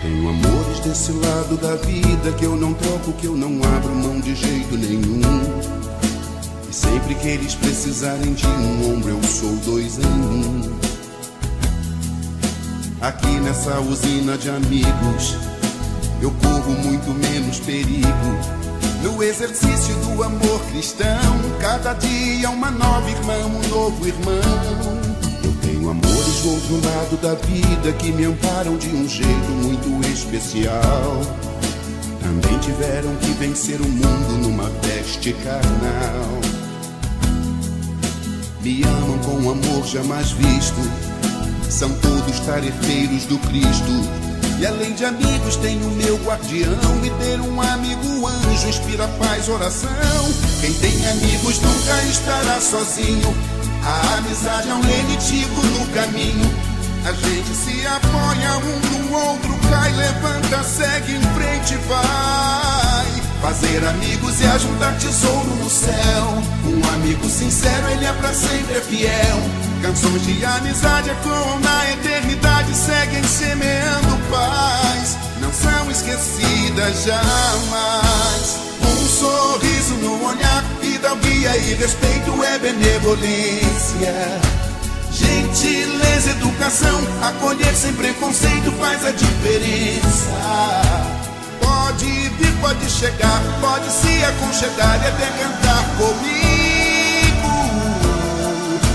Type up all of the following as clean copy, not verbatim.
Tenho amores desse lado da vida que eu não troco, que eu não abro mão de jeito nenhum. E sempre que eles precisarem de um ombro, eu sou dois em um. Aqui nessa usina de amigos, eu corro muito menos perigo. No exercício do amor cristão, cada dia uma nova irmã, um novo irmão. Tenho amores do outro lado da vida que me amparam de um jeito muito especial. Também tiveram que vencer o mundo numa peste carnal. Me amam com um amor jamais visto, são todos tarefeiros do Cristo. E além de amigos tenho meu guardião, e ter um amigo anjo inspira paz, oração. Quem tem amigos nunca estará sozinho, a amizade é um lenitivo no caminho. A gente se apoia um no outro, cai, levanta, segue em frente e vai. Fazer amigos é ajuntar tesouro no céu. Um amigo sincero, ele é pra sempre, é fiel. Canções de amizade ecoam na eternidade, seguem semeando paz, não são esquecidas jamais. Um sorriso no olhar, vida, guia e respeito é benevolência. Gentileza, educação, acolher sem preconceito faz a diferença. Pode vir, pode chegar, pode se aconchegar e até cantar comigo.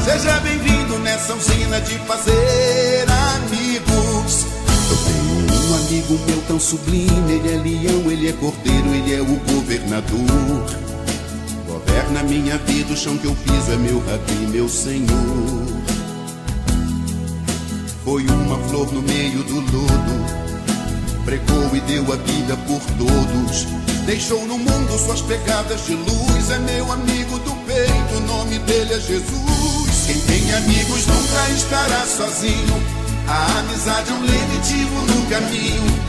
Seja bem-vindo nessa usina de fazer amigos. Eu tenho um amigo meu tão sublime, ele é leão, ele é cordeiro, ele é o governador. Governa minha vida, o chão que eu piso é meu rabi, meu Senhor. Foi uma flor no meio do lodo, pregou e deu a vida por todos. Deixou no mundo suas pegadas de luz, é meu amigo do peito, o nome dele é Jesus. Quem tem amigos nunca estará sozinho, a amizade é um lenitivo no caminho.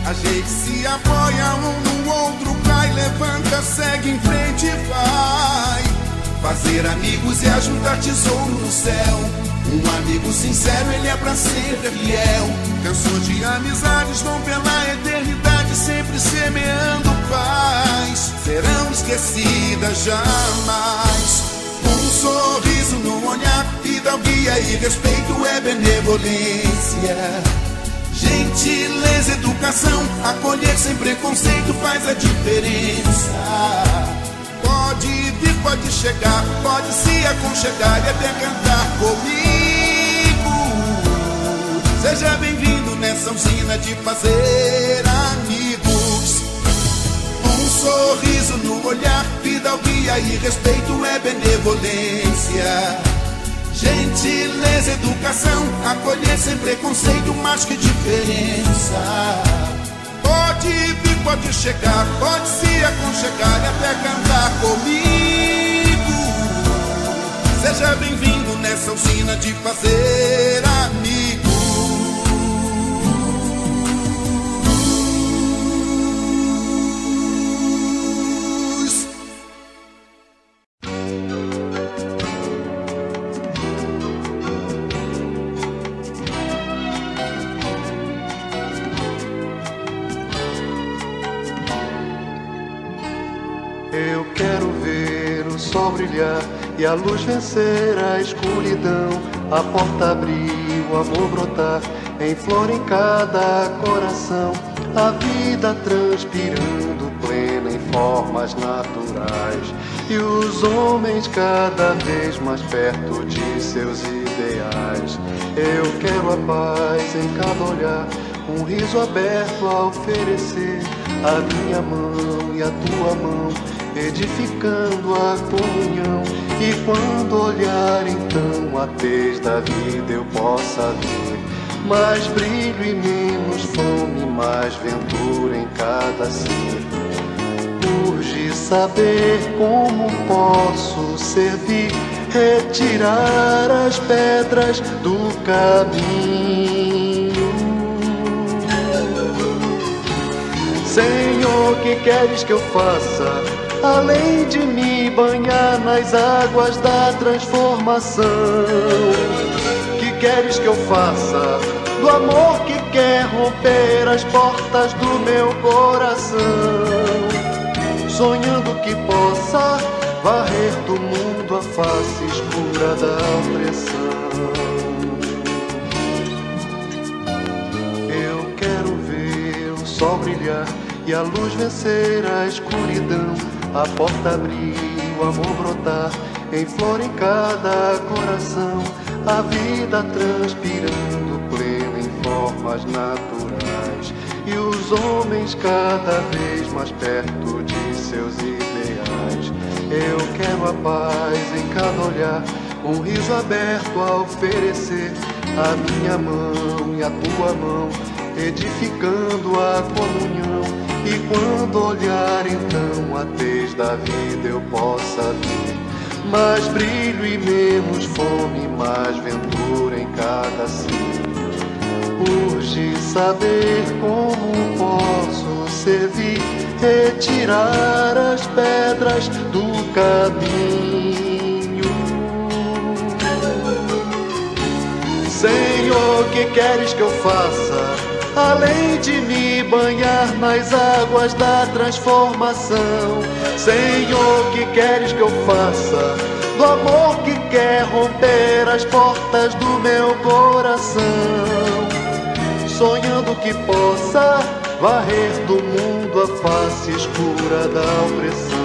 A gente se apoia um no outro, cai, levanta, segue em frente e vai. Fazer amigos é ajuntar tesouro no céu. Um amigo sincero, ele é pra sempre fiel. Canções de amizades vão pela eternidade, sempre semeando paz, serão esquecidas jamais. Um sorriso no olhar, vida, guia e respeito é benevolência. Gentileza, educação, acolher sem preconceito faz a diferença. Pode vir, pode chegar, pode se aconchegar e até cantar comigo. Seja bem-vindo nessa usina de fazer amigos. Um sorriso no olhar, vida, guia e respeito é benevolência. Gentileza, educação, acolher sem preconceito, mais que diferença. Pode vir, pode chegar, pode se aconchegar e até cantar comigo. Seja bem-vindo nessa usina de fazer amigos. Eu quero ver o sol brilhar e a luz vencer a escuridão. A porta abrir, o amor brotar em flor em cada coração. a vida transpirando plena em formas naturais, e os homens cada vez mais perto de seus ideais. Eu quero a paz em cada olhar, um riso aberto a oferecer, a minha mão e a tua mão, edificando a comunhão. E quando olhar então a tez da vida eu possa ver mais brilho e menos fome, mais ventura em cada ser. Urge saber como posso servir, retirar as pedras do caminho. Senhor, que queres que eu faça, além de me banhar nas águas da transformação? Que queres que eu faça do amor que quer romper as portas do meu coração? Sonhando que possa varrer do mundo a face escura da opressão. Eu quero ver o sol brilhar e a luz vencer a escuridão, a porta abrir, o amor brotar em flor em cada coração, a vida transpirando plena em formas naturais, e os homens cada vez mais perto de seus ideais. Eu quero a paz em cada olhar, um riso aberto a oferecer, a minha mão e a tua mão, edificando a comunhão. E quando olhar então a tez da vida eu possa ver mais brilho e menos fome, mais ventura em cada ser. Urge saber como posso servir, retirar as pedras do caminho. Senhor, que queres que eu faça, além de me banhar nas águas da transformação? Senhor, que queres que eu faça do amor que quer romper as portas do meu coração? Sonhando que possa varrer do mundo a face escura da opressão.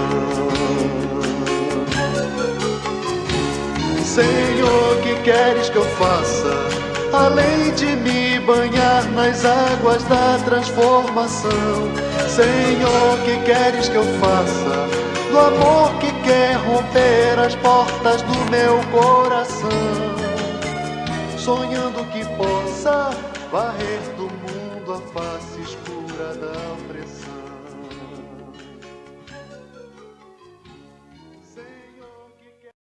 Senhor, que queres que eu faça, além de me banhar nas águas da transformação? Senhor, que queres que eu faça do amor que quer romper as portas do meu coração? Sonhando que possa varrer do mundo a face escura da opressão. Senhor, que quer...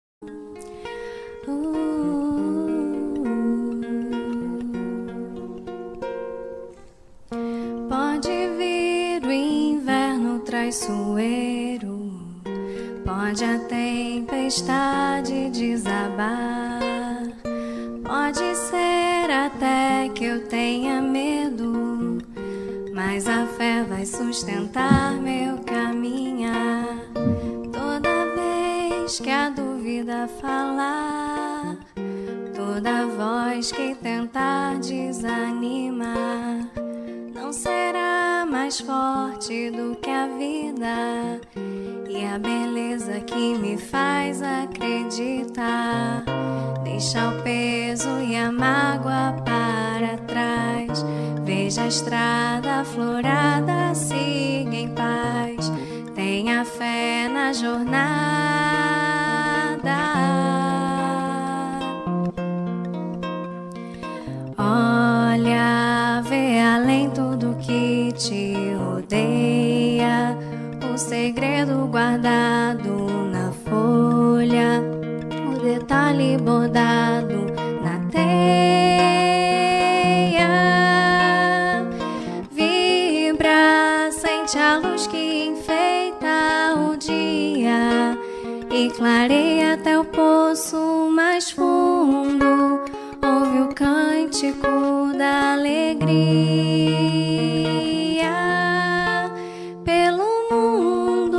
Pode vir o inverno traiçoeiro, pode a tempestade desabar, pode ser até que eu tenha medo, mas a fé vai sustentar meu caminhar. Toda vez que a dúvida falar, toda voz que tentar desanimar, não será mais forte do que a vida e a beleza que me faz acreditar. Deixa o peso e a mágoa para trás, veja a estrada aflorada, siga em paz, tenha fé na jornada. Olha, vê além tudo que te rodeia, o segredo guardado na folha, o detalhe bordado na teia. Vibra, sente a luz que enfeita o dia e clareia até o poço mais fundo. Ouve o cântico da alegria pelo mundo.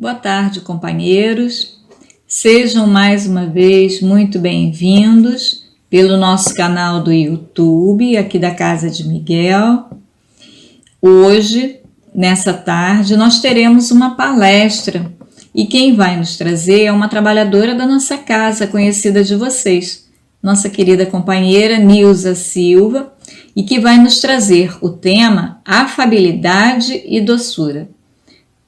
Boa tarde, companheiros. Sejam mais uma vez muito bem-vindos pelo nosso canal do YouTube, aqui da Casa de Miguel. Hoje, nessa tarde, nós teremos uma palestra e quem vai nos trazer é uma trabalhadora da nossa casa, conhecida de vocês, nossa querida companheira Nilza Silva, e que vai nos trazer o tema afabilidade e doçura.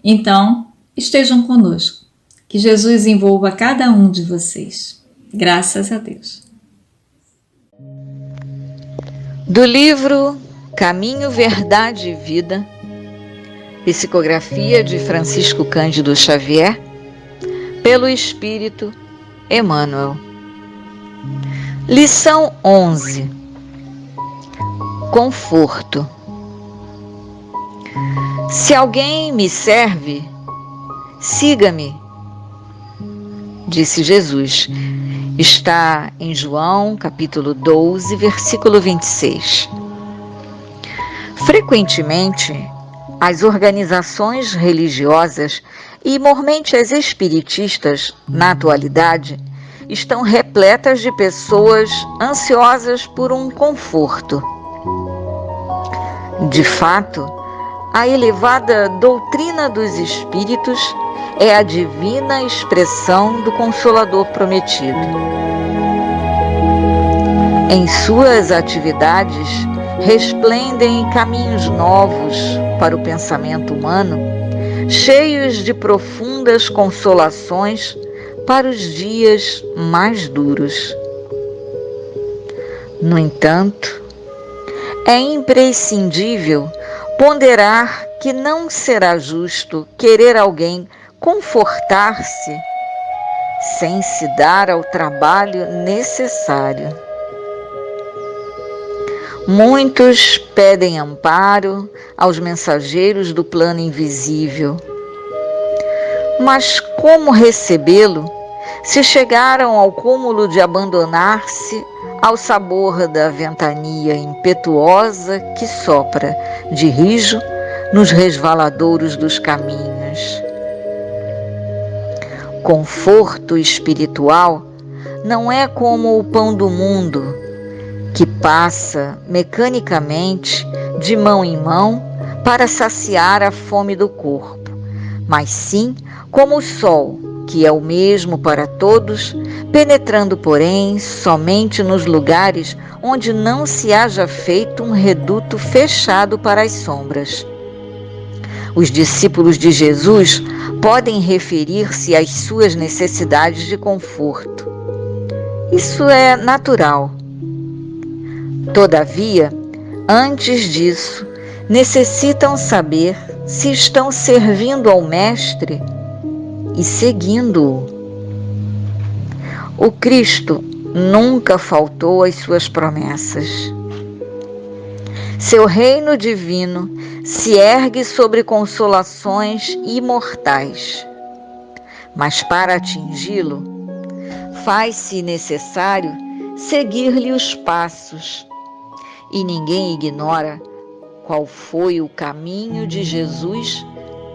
Então, estejam conosco. Que Jesus envolva cada um de vocês. Graças a Deus. Do livro Caminho, Verdade e Vida, psicografia de Francisco Cândido Xavier, pelo Espírito Emmanuel. Lição 11. Conforto. Se alguém me serve, siga-me, disse Jesus. Está em João, capítulo 12, versículo 26. Frequentemente, as organizações religiosas e mormente as espiritistas, na atualidade, estão repletas de pessoas ansiosas por um conforto. De fato, a elevada doutrina dos espíritos é a divina expressão do Consolador prometido. Em suas atividades, resplendem caminhos novos para o pensamento humano, cheios de profundas consolações para os dias mais duros. No entanto, é imprescindível ponderar que não será justo querer alguém confortar-se sem se dar ao trabalho necessário. Muitos pedem amparo aos mensageiros do plano invisível. Mas como recebê-lo se chegaram ao cúmulo de abandonar-se ao sabor da ventania impetuosa que sopra de rijo nos resvaladouros dos caminhos? Conforto espiritual não é como o pão do mundo, que passa mecanicamente de mão em mão para saciar a fome do corpo, mas sim como o sol, que é o mesmo para todos, penetrando, porém, somente nos lugares onde não se haja feito um reduto fechado para as sombras. Os discípulos de Jesus podem referir-se às suas necessidades de conforto. Isso é natural. Todavia, antes disso, necessitam saber se estão servindo ao Mestre e seguindo-o. O Cristo nunca faltou às suas promessas. Seu reino divino se ergue sobre consolações imortais, mas para atingi-lo, faz-se necessário seguir-lhe os passos, e ninguém ignora qual foi o caminho de Jesus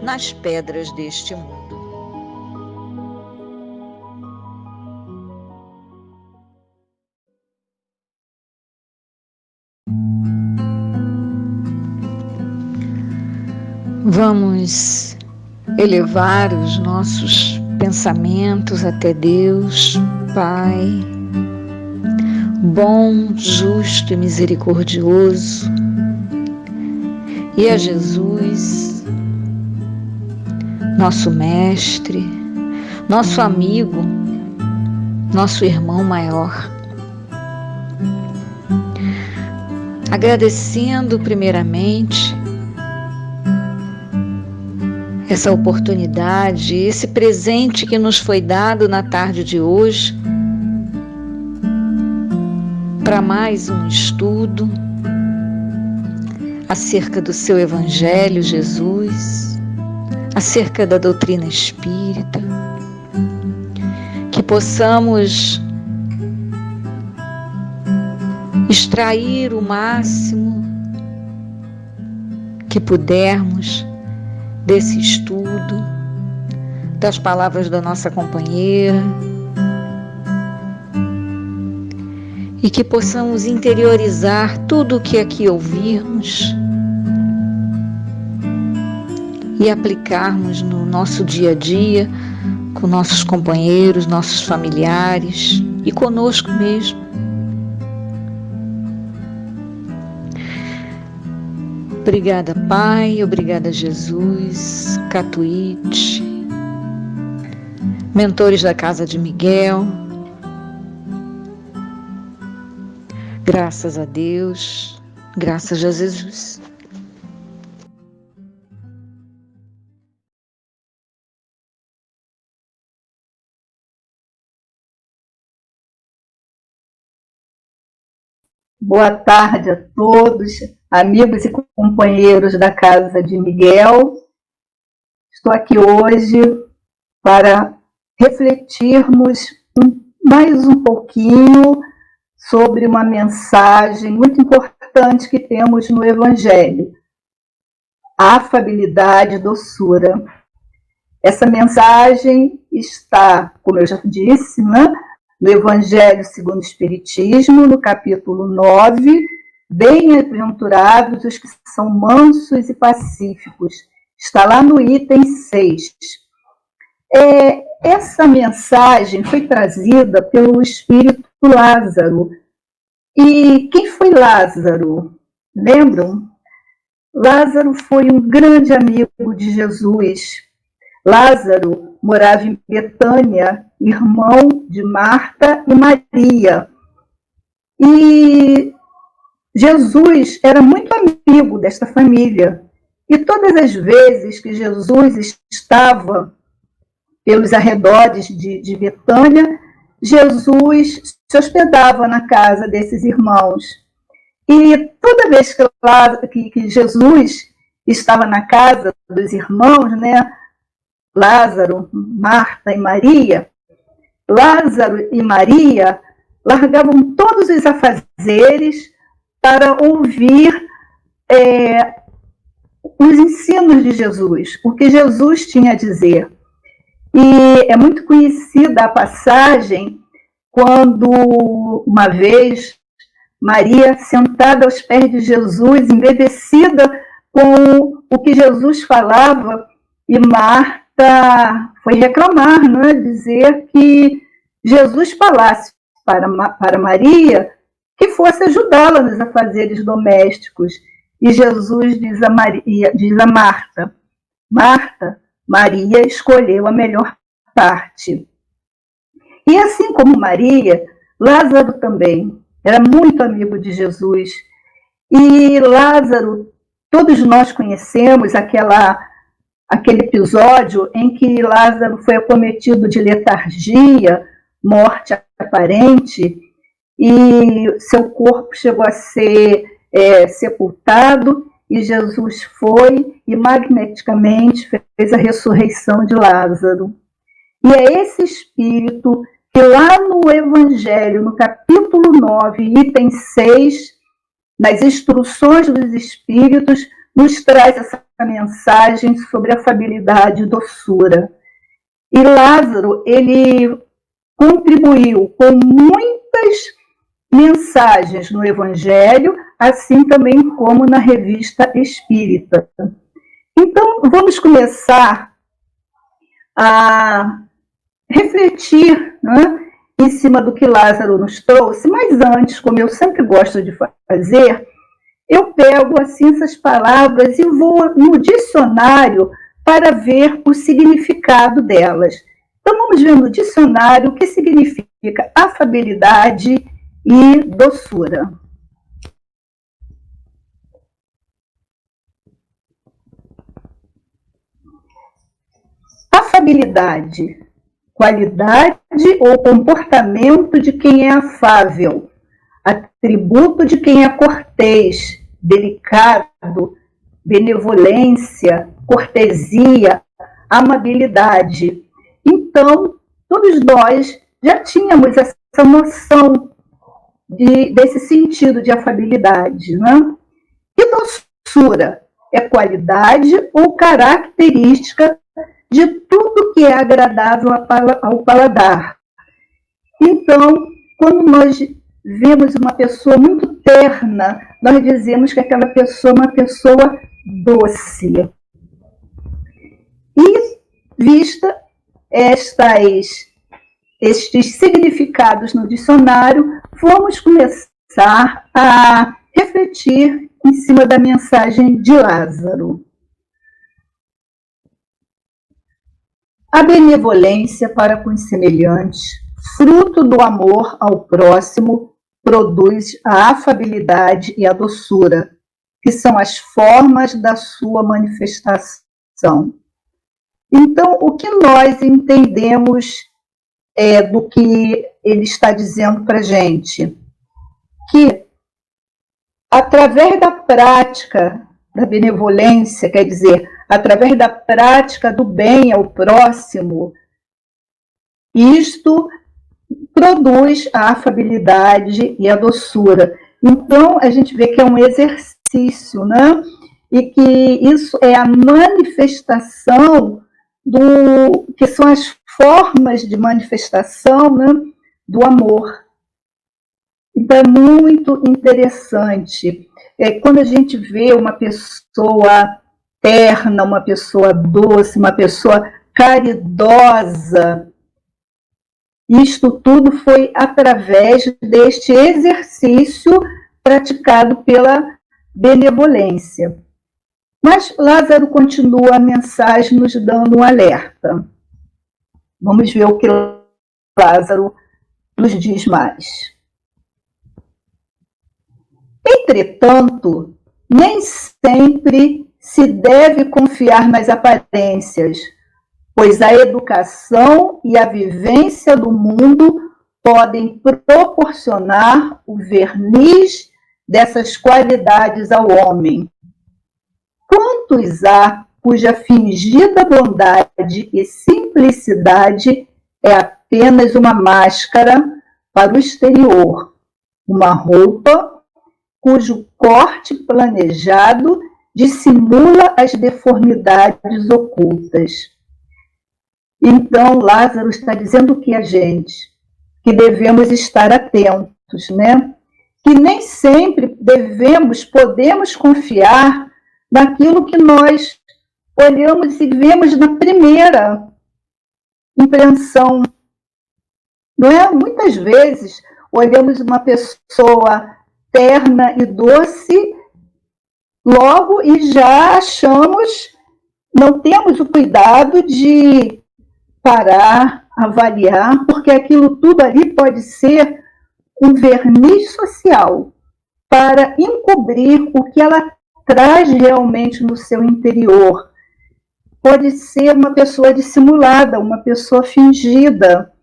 nas pedras deste mundo. Vamos elevar os nossos pensamentos até Deus, Pai, bom, justo e misericordioso, e a Jesus, nosso Mestre, nosso amigo, nosso irmão maior. Agradecendo primeiramente essa oportunidade, esse presente que nos foi dado na tarde de hoje, para mais um estudo acerca do seu Evangelho, Jesus, acerca da doutrina espírita, que possamos extrair o máximo que pudermos desse estudo, das palavras da nossa companheira e que possamos interiorizar tudo o que aqui ouvirmos e aplicarmos no nosso dia a dia com nossos companheiros, nossos familiares e conosco mesmo. Obrigada, Pai, obrigada, Jesus, Catuíte, mentores da Casa de Miguel. Graças a Deus, graças a Jesus. Boa tarde a todos, amigos e companheiros da Casa de Miguel. Estou aqui hoje para refletirmos mais um pouquinho sobre uma mensagem muito importante que temos no Evangelho: afabilidade e doçura. Essa mensagem está, como eu já disse, no Evangelho segundo o Espiritismo, no capítulo 9, bem-aventurados os que são mansos e pacíficos. Está lá no item 6. Essa mensagem foi trazida pelo Espírito Lázaro. E quem foi Lázaro? Lembram? Lázaro foi um grande amigo de Jesus. Lázaro morava em Betânia, irmão de Marta e Maria. E Jesus era muito amigo desta família. E todas as vezes que Jesus estava pelos arredores de Betânia, Jesus se hospedava na casa desses irmãos. E toda vez que Jesus estava na casa dos irmãos, Lázaro, Marta e Maria, Lázaro e Maria largavam todos os afazeres para ouvir os ensinos de Jesus, o que Jesus tinha a dizer. E é muito conhecida a passagem quando, uma vez, Maria, sentada aos pés de Jesus, embebecida com o que Jesus falava, e Marta foi reclamar, dizer que Jesus falasse para Maria que fosse ajudá-la nos afazeres domésticos. E Jesus diz a Marta: Marta, Maria escolheu a melhor parte. E assim como Maria, Lázaro também era muito amigo de Jesus. E Lázaro, todos nós conhecemos aquele episódio em que Lázaro foi acometido de letargia, morte aparente, e seu corpo chegou a ser sepultado, e Jesus foi e magneticamente fez a ressurreição de Lázaro. E é esse espírito que lá no Evangelho, no capítulo 9, item 6, nas instruções dos espíritos, nos traz essa mensagem sobre afabilidade e doçura. E Lázaro, ele contribuiu com muitas mensagens no Evangelho, assim também como na Revista Espírita. Então, vamos começar a refletir em cima do que Lázaro nos trouxe, mas antes, como eu sempre gosto de fazer, eu pego assim essas palavras e vou no dicionário para ver o significado delas. Então vamos ver no dicionário o que significa afabilidade e doçura. Afabilidade: qualidade ou comportamento de quem é afável, atributo de quem é cortês, delicado, benevolência, cortesia, amabilidade. Então, todos nós já tínhamos essa noção desse sentido de afabilidade, E doçura é qualidade ou característica de tudo que é agradável ao paladar. Então, quando nós vemos uma pessoa muito terna, nós dizemos que aquela pessoa é uma pessoa doce. E, vista estes significados no dicionário, vamos começar a refletir em cima da mensagem de Lázaro. A benevolência para com os semelhantes, fruto do amor ao próximo, produz a afabilidade e a doçura, que são as formas da sua manifestação. Então, o que nós entendemos do que ele está dizendo para a gente? Que, através da prática da benevolência, quer dizer, através da prática do bem ao próximo, isto produz a afabilidade e a doçura. Então, a gente vê que é um exercício, né? E que isso é a manifestação que são as formas de manifestação, né, do amor. Então, é muito interessante. Quando a gente vê uma pessoa terna, uma pessoa doce, uma pessoa caridosa, isto tudo foi através deste exercício praticado pela benevolência. Mas Lázaro continua a mensagem nos dando um alerta. Vamos ver o que Lázaro nos diz mais. Entretanto, nem sempre se deve confiar nas aparências, pois a educação e a vivência do mundo podem proporcionar o verniz dessas qualidades ao homem. Quantos há cuja fingida bondade e simplicidade é apenas uma máscara para o exterior, uma roupa cujo corte planejado dissimula as deformidades ocultas. Então, Lázaro está dizendo que a gente, que devemos estar atentos, né? Que nem sempre podemos confiar naquilo que nós olhamos e vemos na primeira impressão. Não é? Muitas vezes olhamos uma pessoa terna e doce logo e já achamos, não temos o cuidado de parar, avaliar, porque aquilo tudo ali pode ser um verniz social para encobrir o que ela traz realmente no seu interior. Pode ser uma pessoa dissimulada, uma pessoa fingida.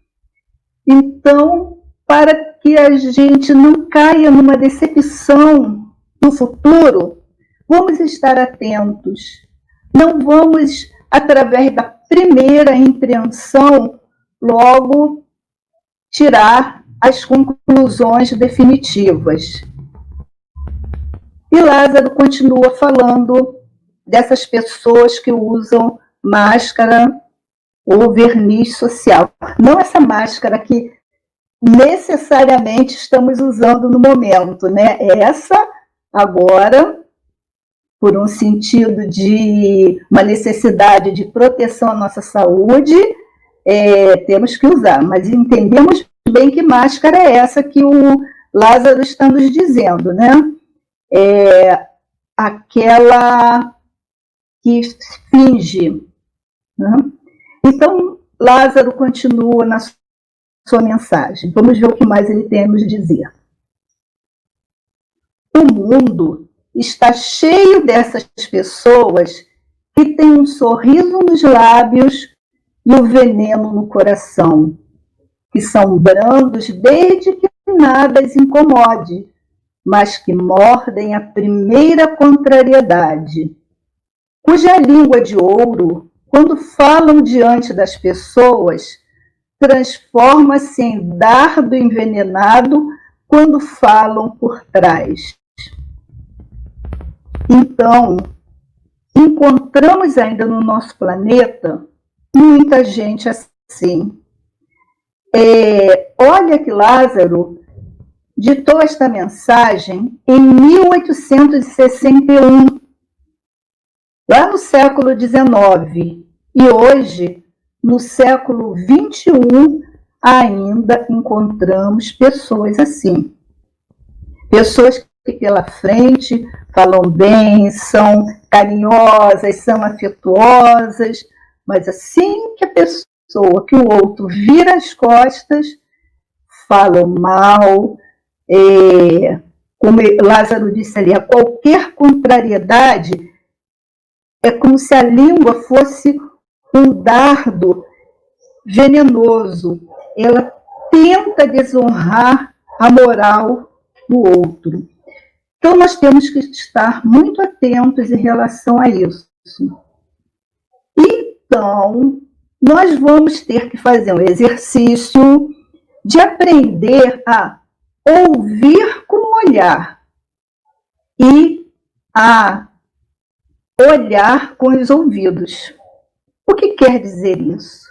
Então, para que a gente não caia numa decepção no futuro, vamos estar atentos. Não vamos, através da primeira impressão, logo tirar as conclusões definitivas. E Lázaro continua falando dessas pessoas que usam máscara ou verniz social. Não essa máscara que necessariamente estamos usando no momento, né? Essa, agora, por um sentido de uma necessidade de proteção à nossa saúde, temos que usar. Mas entendemos bem que máscara é essa que o Lázaro está nos dizendo, né? Aquela que finge. Né? Então, Lázaro continua na sua mensagem. Vamos ver o que mais ele tem a nos dizer. O mundo está cheio dessas pessoas que têm um sorriso nos lábios e o veneno no coração, que são brandos desde que nada as incomode, mas que mordem a primeira contrariedade, cuja língua de ouro, quando falam diante das pessoas, transforma-se em dardo envenenado quando falam por trás. Então, encontramos ainda no nosso planeta muita gente assim. Olha que Lázaro ditou esta mensagem em 1861, lá no século XIX. E hoje, no século XXI, ainda encontramos pessoas assim. Pessoas que pela frente falam bem, são carinhosas, são afetuosas, mas assim que a pessoa, que o outro vira as costas, falam mal, como Lázaro disse ali, a qualquer contrariedade, é como se a língua fosse um dardo venenoso. Ela tenta desonrar a moral do outro. Então, nós temos que estar muito atentos em relação a isso. Então, nós vamos ter que fazer um exercício de aprender a ouvir com olhar e a olhar com os ouvidos. O que quer dizer isso?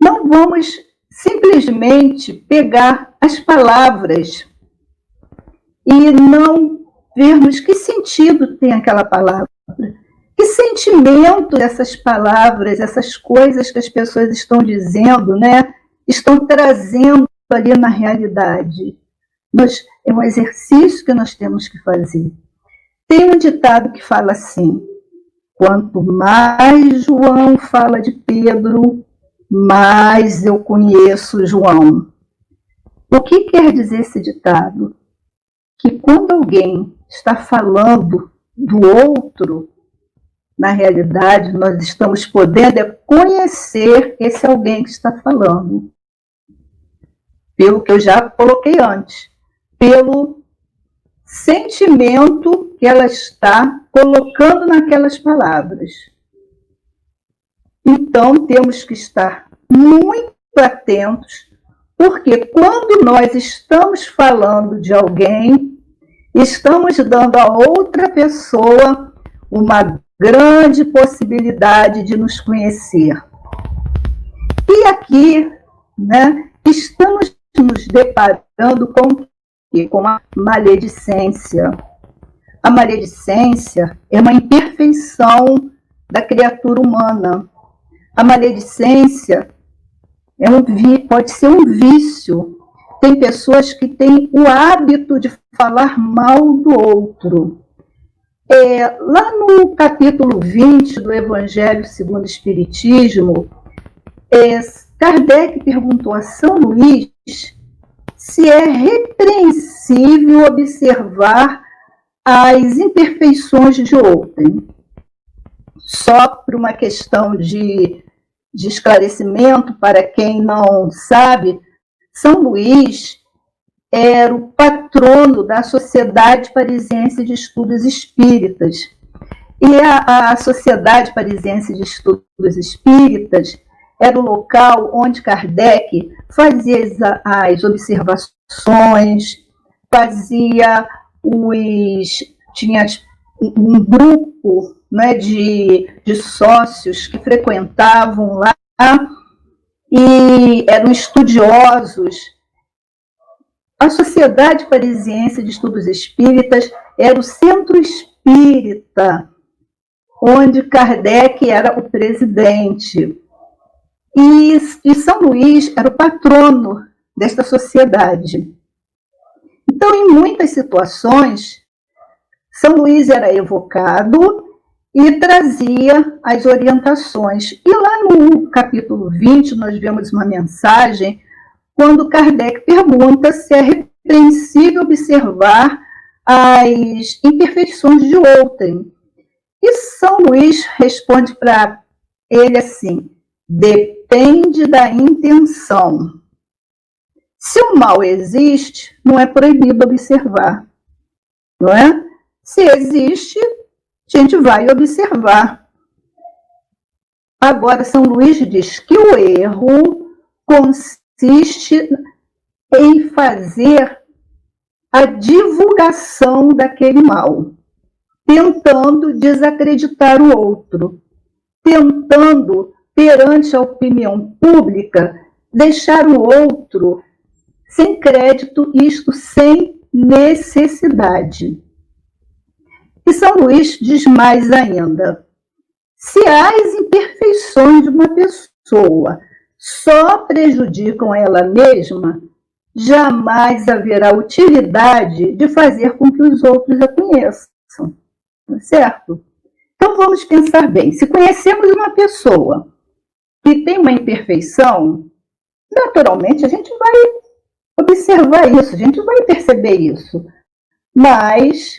Não vamos simplesmente pegar as palavras e não vermos que sentido tem aquela palavra, que sentimento essas palavras, essas coisas que as pessoas estão dizendo, né, estão trazendo ali na realidade. É um exercício que nós temos que fazer. Tem um ditado que fala assim: quanto mais João fala de Pedro, mais eu conheço João. O que quer dizer esse ditado? Que quando alguém está falando do outro, na realidade, nós estamos podendo conhecer esse alguém que está falando. Pelo que eu já coloquei antes. Pelo sentimento que ela está colocando naquelas palavras. Então, temos que estar muito atentos, porque quando nós estamos falando de alguém, estamos dando a outra pessoa uma grande possibilidade de nos conhecer. E aqui, né, estamos nos deparando com a maledicência. A maledicência é uma imperfeição da criatura humana. A maledicência pode ser um vício. Tem pessoas que têm o hábito de falar mal do outro. Lá no capítulo 20 do Evangelho segundo o Espiritismo, Kardec perguntou a São Luís se é repreensível observar as imperfeições de outrem. Só por uma questão de esclarecimento para quem não sabe, São Luís era o patrono da Sociedade Parisiense de Estudos Espíritas. E a Sociedade Parisiense de Estudos Espíritas era o local onde Kardec fazia as observações, tinha um grupo, né, de sócios que frequentavam lá e eram estudiosos. A Sociedade Parisiense de Estudos Espíritas era o centro espírita, onde Kardec era o presidente. E São Luís era o patrono desta sociedade. Então, em muitas situações, São Luís era evocado e trazia as orientações. E lá no capítulo 20, nós vemos uma mensagem quando Kardec pergunta se é repreensível observar as imperfeições de outrem. E São Luís responde para ele assim: depende da intenção. Se o mal existe, não é proibido observar, não é? Se existe, a gente vai observar. Agora, São Luís diz que o erro consiste em fazer a divulgação daquele mal, tentando desacreditar o outro. tentando, perante a opinião pública, deixar o outro sem crédito, isto sem necessidade. E São Luís diz mais ainda: se as imperfeições de uma pessoa só prejudicam ela mesma, jamais haverá utilidade de fazer com que os outros a conheçam, certo? Então vamos pensar bem, se conhecemos uma pessoa que tem uma imperfeição, naturalmente a gente vai observar isso, a gente vai perceber isso, mas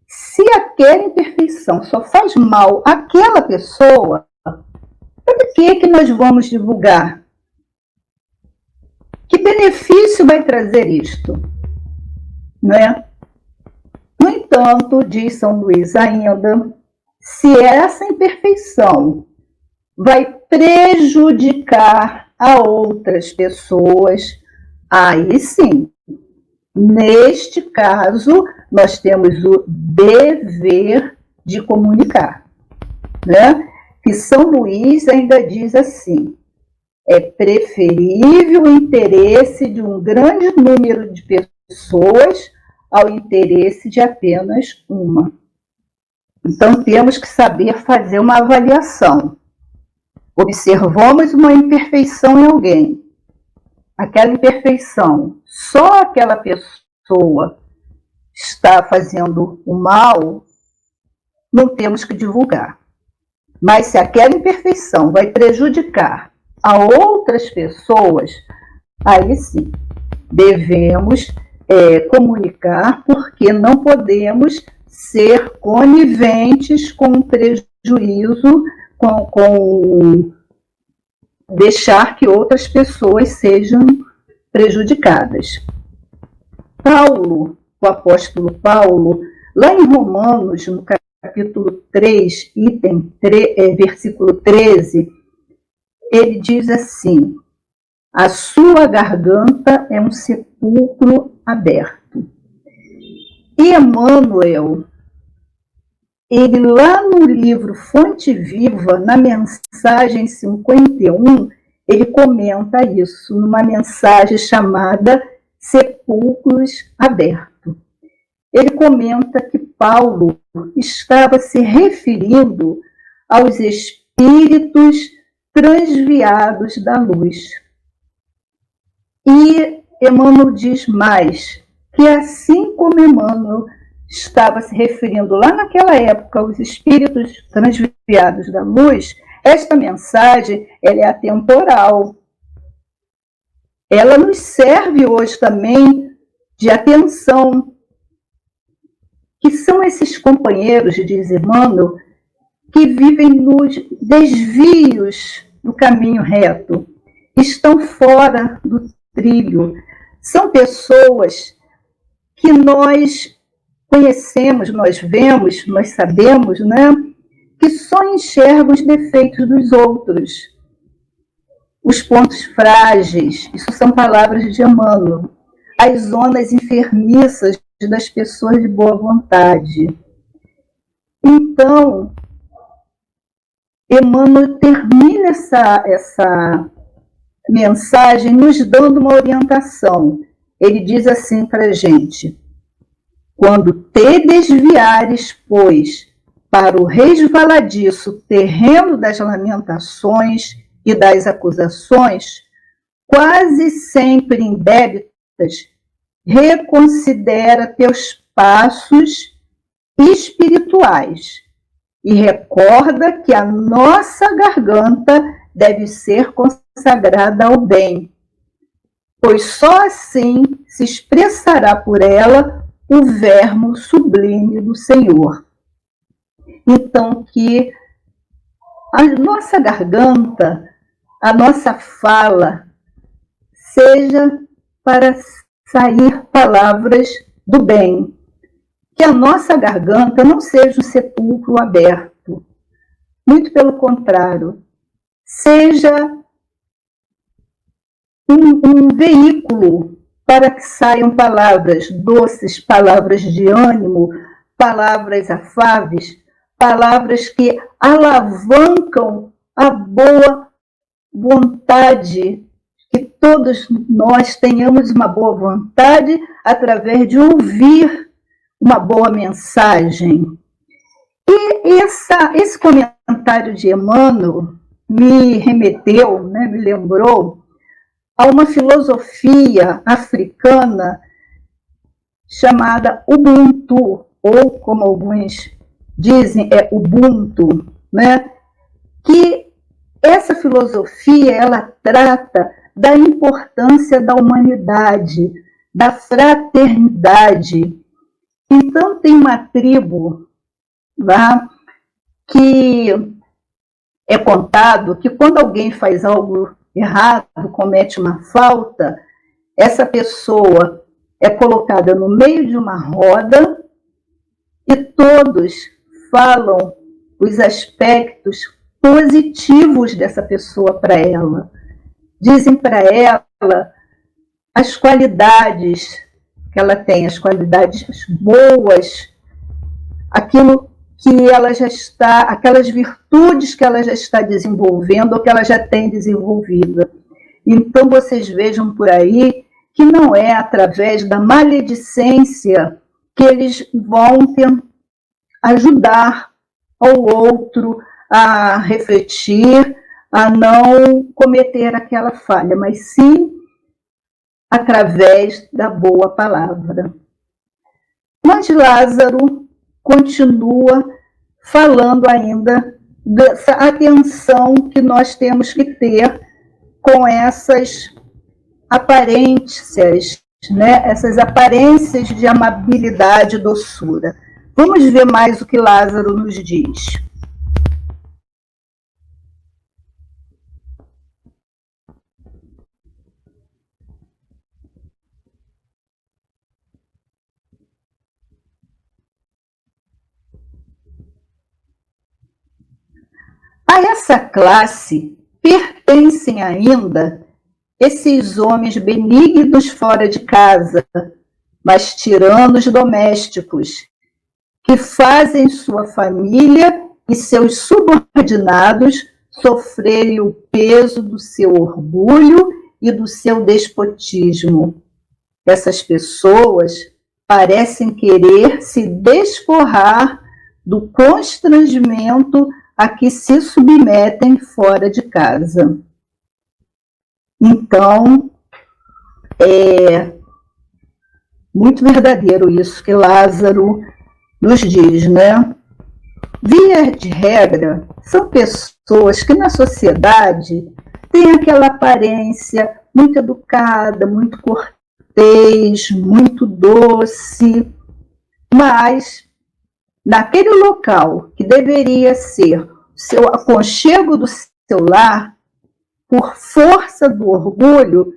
se aquela imperfeição só faz mal àquela pessoa, para que nós vamos divulgar? Que benefício vai trazer isto? Não é? No entanto, diz São Luís ainda, se essa imperfeição vai prejudicar a outras pessoas, aí sim, neste caso, nós temos o dever de comunicar, né? Que São Luís ainda diz assim: é preferível o interesse de um grande número de pessoas ao interesse de apenas uma. Então, temos que saber fazer uma avaliação. Observamos uma imperfeição em alguém. Aquela imperfeição, só aquela pessoa está fazendo o mal, não temos que divulgar. Mas se aquela imperfeição vai prejudicar a outras pessoas, aí sim, devemos comunicar, porque não podemos ser coniventes com o prejuízo, com deixar que outras pessoas sejam prejudicadas. Paulo, o apóstolo Paulo, lá em Romanos, no capítulo 3, versículo 13, ele diz assim: a sua garganta é um sepulcro aberto. E Emmanuel, ele lá no livro Fonte Viva, na mensagem 51, ele comenta isso, numa mensagem chamada Sepulcros Abertos. Ele comenta que Paulo estava se referindo aos espíritos transviados da luz. E Emmanuel diz mais, que assim como Emmanuel estava se referindo lá naquela época aos espíritos transviados da luz, esta mensagem ela é atemporal. Ela nos serve hoje também de atenção, que são esses companheiros, diz Emmanuel, que vivem nos desvios do caminho reto, estão fora do trilho. São pessoas que nós conhecemos, nós vemos, nós sabemos, né, que só enxergam os defeitos dos outros, os pontos frágeis, isso são palavras de Emmanuel, as zonas enfermiças das pessoas de boa vontade. Então, Emmanuel termina essa mensagem nos dando uma orientação. Ele diz assim para a gente: quando te desviares, pois, para o resvaladiço terreno das lamentações e das acusações, quase sempre indébitas, reconsidera teus passos espirituais e recorda que a nossa garganta deve ser consagrada ao bem, pois só assim se expressará por ela o verbo sublime do Senhor. Então, que a nossa garganta, a nossa fala, seja para sair palavras do bem. Que a nossa garganta não seja um sepulcro aberto. Muito pelo contrário, seja um veículo para que saiam palavras doces, palavras de ânimo, palavras afáveis, palavras que alavancam a boa vontade, que todos nós tenhamos uma boa vontade através de ouvir uma boa mensagem. E esse comentário de Emmanuel me remeteu, me lembrou a uma filosofia africana chamada Ubuntu, ou como alguns dizem, é Ubuntu, que essa filosofia ela trata da importância da humanidade, da fraternidade. Então tem uma tribo lá que é contado que quando alguém faz algo errado, comete uma falta, essa pessoa é colocada no meio de uma roda e todos falam os aspectos positivos dessa pessoa para ela. Dizem para ela as qualidades que ela tem, as qualidades boas, aquilo que ela já está, aquelas virtudes que ela já está desenvolvendo ou que ela já tem desenvolvida. Então vocês vejam por aí que não é através da maledicência que eles vão ajudar ao outro a refletir, a não cometer aquela falha, mas sim através da boa palavra. Mas Lázaro continua falando ainda dessa atenção que nós temos que ter com essas aparências, essas aparências de amabilidade e doçura. Vamos ver mais o que Lázaro nos diz. A essa classe pertencem ainda esses homens benignos fora de casa, mas tiranos domésticos, que fazem sua família e seus subordinados sofrerem o peso do seu orgulho e do seu despotismo. Essas pessoas parecem querer se desforrar do constrangimento a que se submetem fora de casa. Então, é muito verdadeiro isso que Lázaro nos diz, Via de regra, são pessoas que na sociedade têm aquela aparência muito educada, muito cortês, muito doce, mas naquele local que deveria ser o seu aconchego do seu lar, por força do orgulho,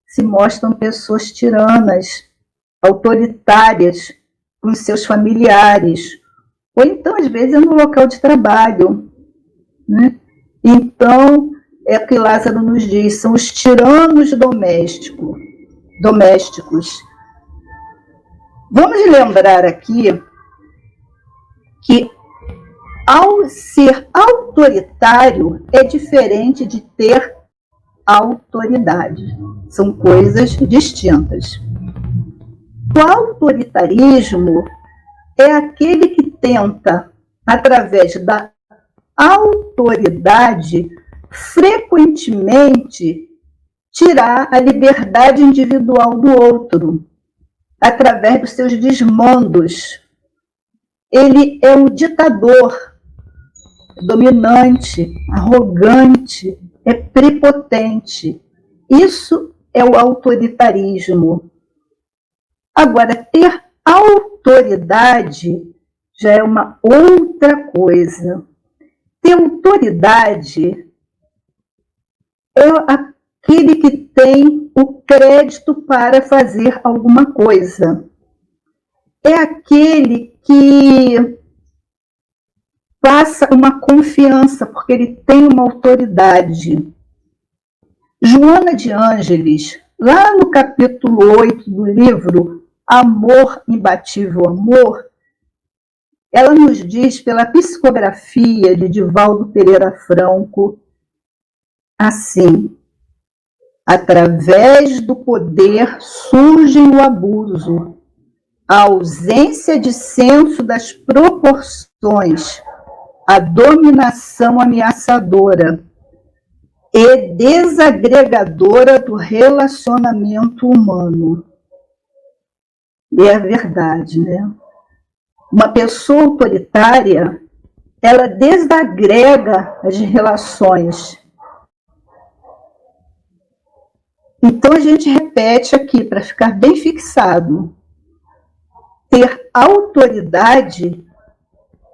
se mostram pessoas tiranas, autoritárias com seus familiares, ou então, às vezes, é no local de trabalho. Então, é o que Lázaro nos diz, são os tiranos domésticos. Vamos lembrar aqui que, ao ser autoritário, é diferente de ter autoridade. São coisas distintas. O autoritarismo é aquele que tenta, através da autoridade, frequentemente tirar a liberdade individual do outro, através dos seus desmandos. Ele é um ditador, dominante, arrogante, é prepotente. Isso é o autoritarismo. Agora, ter autoridade já é uma outra coisa. Ter autoridade é aquele que tem o crédito para fazer alguma coisa. É aquele que passa uma confiança, porque ele tem uma autoridade. Joana de Ângeles, lá no capítulo 8 do livro Amor, Imbatível Amor, ela nos diz, pela psicografia de Divaldo Pereira Franco, assim: através do poder surge o abuso, a ausência de senso das proporções, a dominação ameaçadora e desagregadora do relacionamento humano. E é a verdade, né? Uma pessoa autoritária, ela desagrega as relações. Então a gente repete aqui, para ficar bem fixado: ter autoridade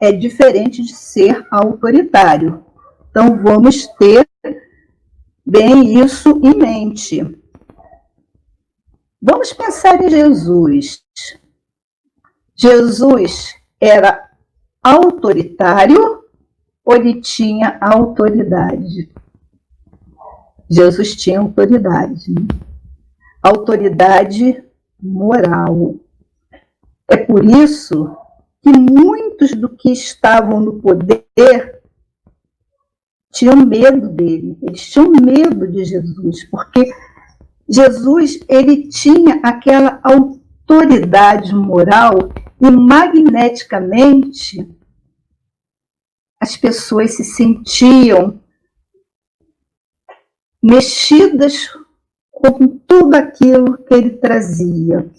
é diferente de ser autoritário. Então vamos ter bem isso em mente. Vamos pensar em Jesus. Jesus era autoritário ou ele tinha autoridade? Jesus tinha autoridade. Autoridade moral. É por isso que muitos do que estavam no poder tinham medo dele. Eles tinham medo de Jesus, porque Jesus, ele tinha aquela autoridade moral e magneticamente as pessoas se sentiam mexidas com tudo aquilo que ele trazia.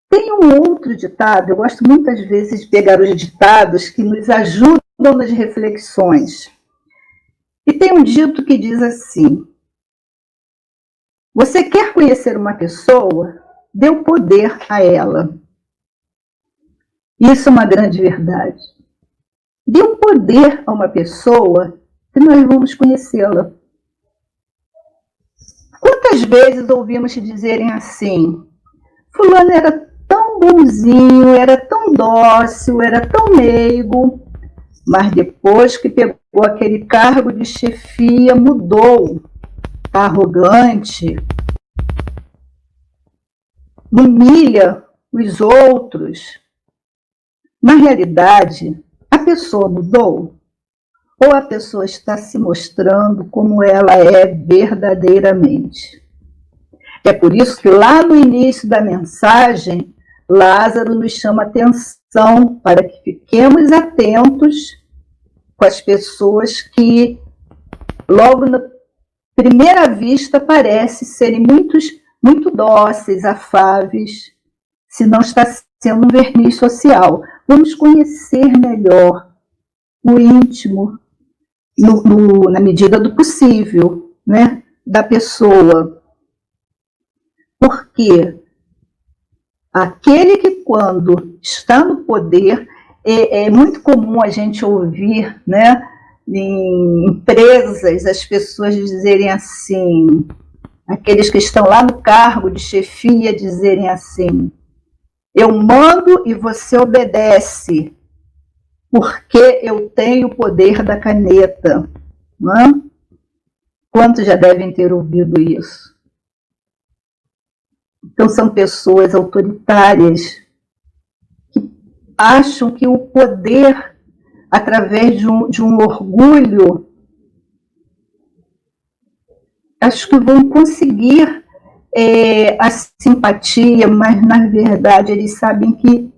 Tem um outro ditado, eu gosto muitas vezes de pegar os ditados que nos ajudam nas reflexões. E tem um dito que diz assim: você quer conhecer uma pessoa? Dê o poder a ela. Isso é uma grande verdade. Dê o poder a uma pessoa que nós vamos conhecê-la. Quantas vezes ouvimos dizerem assim: fulano era tão bonzinho, era tão dócil, era tão meigo, mas depois que pegou aquele cargo de chefia, mudou, tá arrogante, humilha os outros. Na realidade, a pessoa mudou ou a pessoa está se mostrando como ela é verdadeiramente? É por isso que lá no início da mensagem, Lázaro nos chama atenção para que fiquemos atentos com as pessoas que, logo na primeira vista, parecem serem muito dóceis, afáveis, se não está sendo um verniz social. Vamos conhecer melhor o íntimo, na medida do possível, né, da pessoa. Porque aquele que, quando está no poder, é muito comum a gente ouvir, né, em empresas, as pessoas dizerem assim, aqueles que estão lá no cargo de chefia dizerem assim: eu mando e você obedece, porque eu tenho o poder da caneta. Não é? Quantos já devem ter ouvido isso? Então são pessoas autoritárias que acham que o poder, através de um orgulho, acho que vão conseguir a simpatia, mas na verdade eles sabem que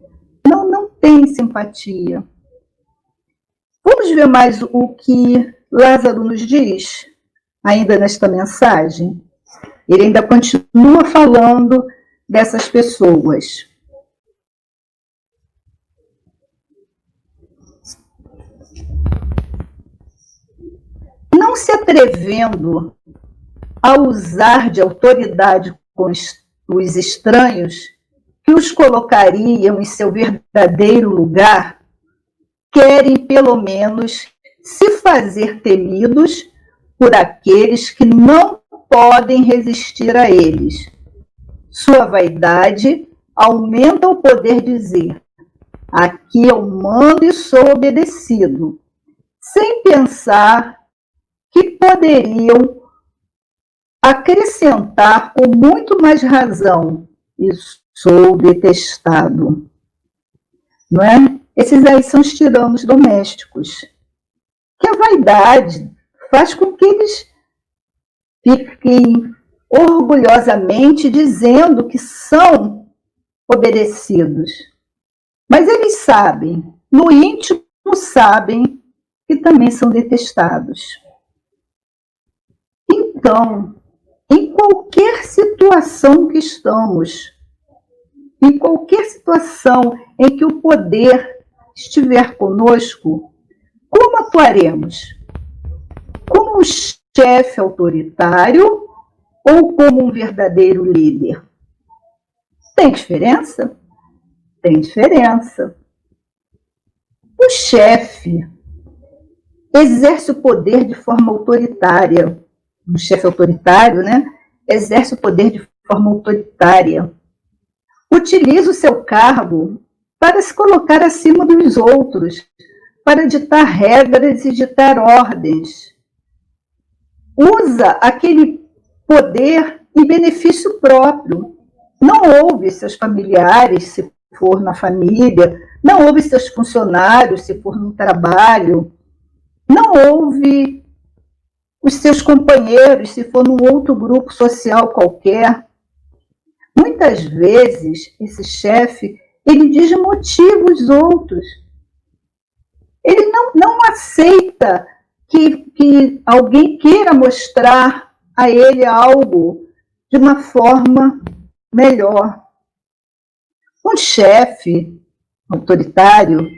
não tem simpatia. Vamos ver mais o que Lázaro nos diz, ainda nesta mensagem? Ele ainda continua falando dessas pessoas. Não se atrevendo a usar de autoridade com os estranhos, que os colocariam em seu verdadeiro lugar, querem pelo menos se fazer temidos por aqueles que não podem resistir a eles. Sua vaidade aumenta o poder dizer: aqui eu mando e sou obedecido, sem pensar que poderiam acrescentar com muito mais razão: e sou detestado. não é? Esses aí são os tiranos domésticos, que a vaidade faz com que eles fiquem orgulhosamente dizendo que são obedecidos. Mas eles sabem, no íntimo sabem que também são detestados. Então, em qualquer situação que estamos, em qualquer situação em que o poder estiver conosco, como atuaremos? Como um chefe autoritário ou como um verdadeiro líder? Tem diferença? Tem diferença. O chefe exerce o poder de forma autoritária. Um chefe autoritário, né? Exerce o poder de forma autoritária. Utiliza o seu cargo para se colocar acima dos outros, para ditar regras e ditar ordens. Usa aquele poder em benefício próprio. Não ouve seus familiares, se for na família, não ouve seus funcionários, se for no trabalho, não ouve os seus companheiros, se for num outro grupo social qualquer. Muitas vezes, esse chefe, ele desmotiva os outros. Ele não aceita que alguém queira mostrar a ele algo de uma forma melhor. Um chefe autoritário,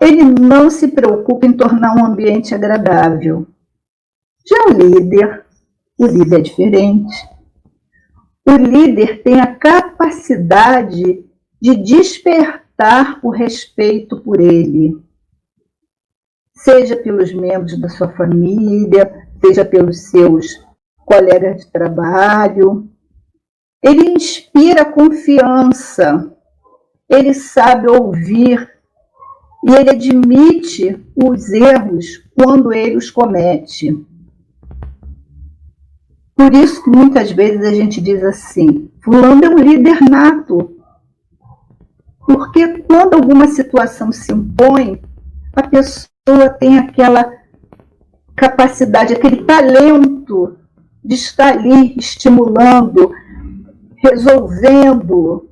ele não se preocupa em tornar um ambiente agradável. Já o líder é diferente. O líder tem a capacidade de despertar o respeito por ele, seja pelos membros da sua família, seja pelos seus colegas de trabalho. Ele inspira confiança, ele sabe ouvir e ele admite os erros quando ele os comete. Por isso que muitas vezes a gente diz assim, fulano é um líder nato. Porque quando alguma situação se impõe, a pessoa tem aquela capacidade, aquele talento de estar ali estimulando, resolvendo,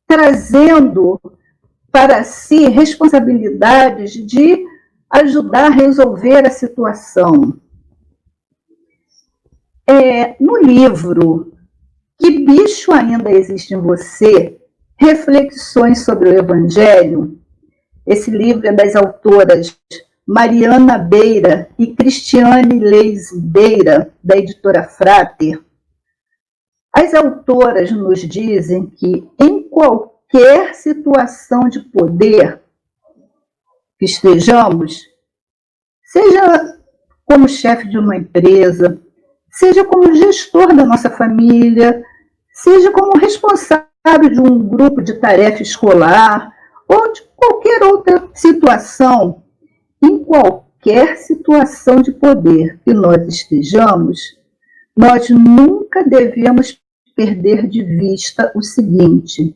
trazendo para si responsabilidades de ajudar a resolver a situação. No livro Que Bicho Ainda Existe em Você? Reflexões sobre o Evangelho, esse livro é das autoras Mariana Beira e Cristiane Leis Beira, da editora Frater. As autoras nos dizem que em qualquer situação de poder que estejamos, seja como chefe de uma empresa, seja como gestor da nossa família, seja como responsável de um grupo de tarefa escolar ou de qualquer outra situação, em qualquer situação de poder que nós estejamos, nós nunca devemos perder de vista o seguinte: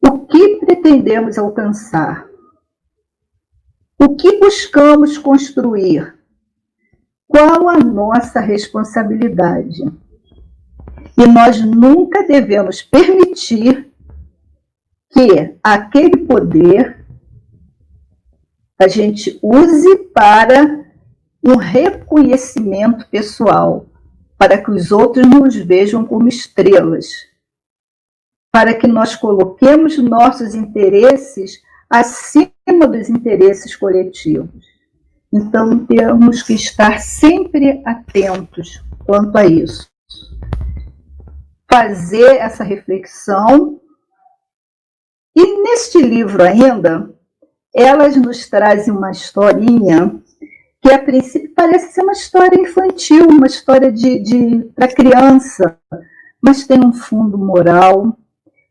o que pretendemos alcançar? O que buscamos construir? Qual a nossa responsabilidade? E nós nunca devemos permitir que aquele poder a gente use para um reconhecimento pessoal, para que os outros nos vejam como estrelas, para que nós coloquemos nossos interesses acima dos interesses coletivos. Então, temos que estar sempre atentos quanto a isso. Fazer essa reflexão. E neste livro ainda, elas nos trazem uma historinha que a princípio parece ser uma história infantil, uma história para criança, mas tem um fundo moral.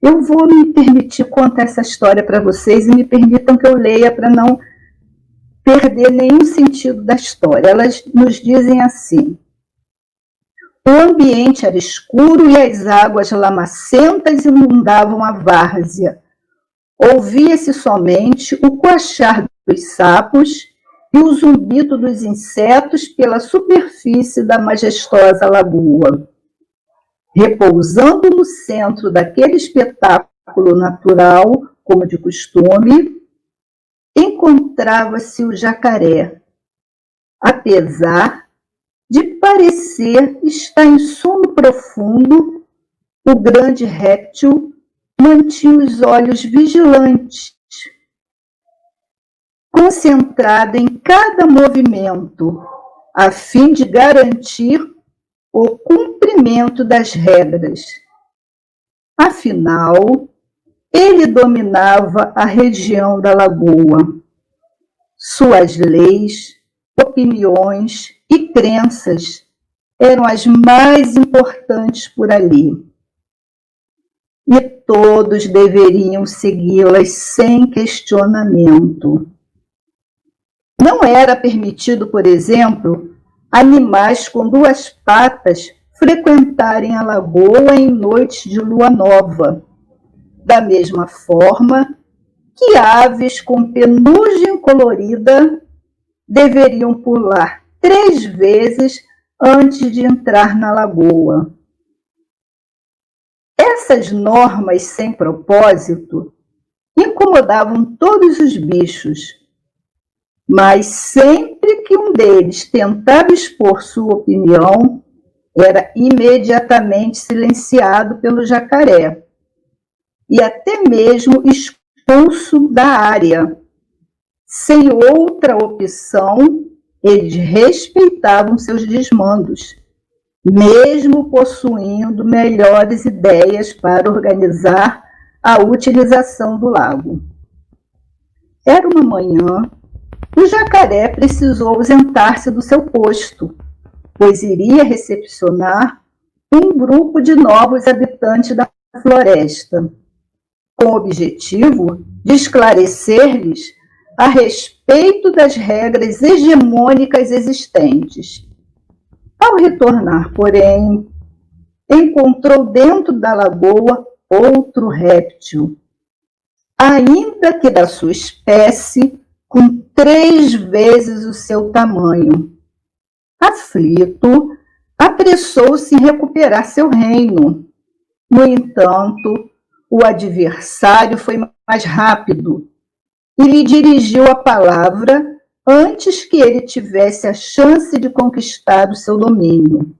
Eu vou me permitir contar essa história para vocês e me permitam que eu leia para não perder nenhum sentido da história. Elas nos dizem assim: o ambiente era escuro e as águas lamacentas inundavam a várzea. Ouvia-se somente o coachar dos sapos e o zumbido dos insetos pela superfície da majestosa lagoa. Repousando no centro daquele espetáculo natural, como de costume, encontrava-se o jacaré, apesar de parecer estar em sono profundo. O grande réptil mantinha os olhos vigilantes, concentrado em cada movimento, a fim de garantir o cumprimento das regras. Afinal, ele dominava a região da lagoa. Suas leis, opiniões e crenças eram as mais importantes por ali. E todos deveriam segui-las sem questionamento. Não era permitido, por exemplo, animais com 2 patas frequentarem a lagoa em noites de lua nova, da mesma forma que aves com penugem colorida deveriam pular 3 vezes antes de entrar na lagoa. Essas normas sem propósito incomodavam todos os bichos, mas sempre que um deles tentava expor sua opinião, era imediatamente silenciado pelo jacaré e até mesmo expulso da área. Sem outra opção, eles respeitavam seus desmandos, mesmo possuindo melhores ideias para organizar a utilização do lago. Era uma manhã. O jacaré precisou ausentar-se do seu posto, pois iria recepcionar um grupo de novos habitantes da floresta, com o objetivo de esclarecer-lhes a respeito das regras hegemônicas existentes. Ao retornar, porém, encontrou dentro da lagoa outro réptil, ainda que da sua espécie, com 3 vezes o seu tamanho. Aflito, apressou-se em recuperar seu reino. No entanto, o adversário foi mais rápido e lhe dirigiu a palavra antes que ele tivesse a chance de conquistar o seu domínio.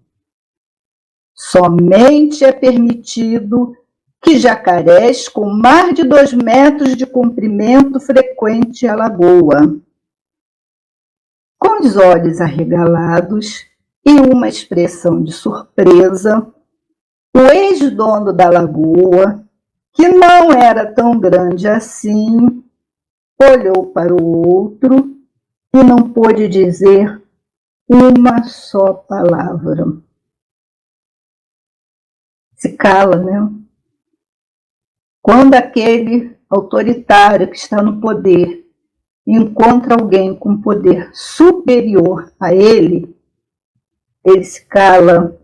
Somente é permitido que jacarés com mais de 2 metros de comprimento frequente a lagoa. Com os olhos arregalados e uma expressão de surpresa, o ex-dono da lagoa, que não era tão grande assim, olhou para o outro e não pôde dizer uma só palavra. Se cala, né? Quando aquele autoritário que está no poder encontra alguém com poder superior a ele, ele se cala.